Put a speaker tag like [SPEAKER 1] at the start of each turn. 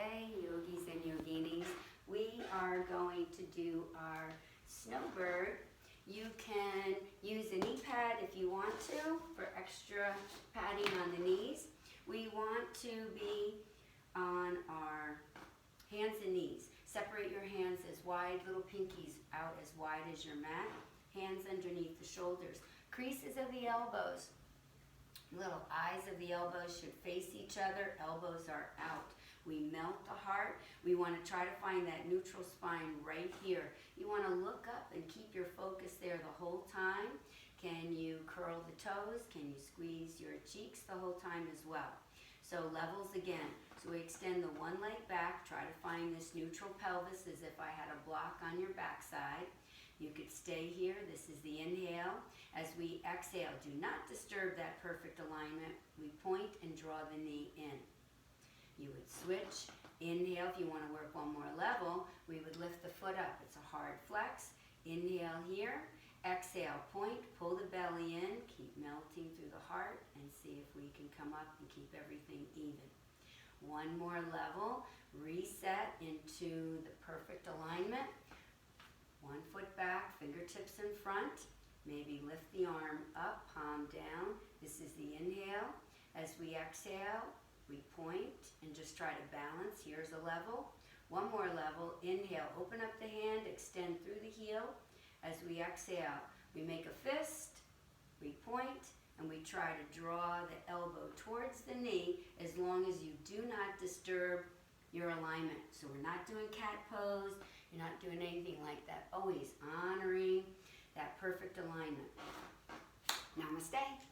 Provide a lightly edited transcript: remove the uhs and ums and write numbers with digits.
[SPEAKER 1] Namaste, yogis and yoginis. We are going to do our Snowbird. You can use a knee pad if you want to for extra padding on the knees. We want to be on our hands and knees. Separate your hands as wide, little pinkies out as wide as your mat. Hands underneath the shoulders. Creases of the elbows. Little eyes of the elbows should face each other. Elbows are out. We melt the heart. We want to try to find that neutral spine right here. You want to look up and keep your focus there the whole time. Can you curl the toes? Can you squeeze your cheeks the whole time as well? So levels again. So we extend the one leg back. Try to find this neutral pelvis as if I had a block on your backside. You could stay here. This is the inhale. As we exhale, do not disturb that perfect alignment. We point and draw the knee in. You would switch. Inhale if you want to work one more level. We would lift the foot up. It's a hard flex. Inhale here. Exhale, point, pull the belly in. Keep melting through the heart and see if we can come up and keep everything even. One more level. Reset into the perfect alignment. One foot back, fingertips in front. Maybe lift the arm up, palm down. This is the inhale. As we exhale, we point and just try to balance. Here's a level. One more level. Inhale, open up the hand, extend through the heel. As we exhale, we make a fist, we point, and we try to draw the elbow towards the knee as long as you do not disturb your alignment. So we're not doing cat pose. You're not doing anything like that. Always honoring that perfect alignment. Namaste.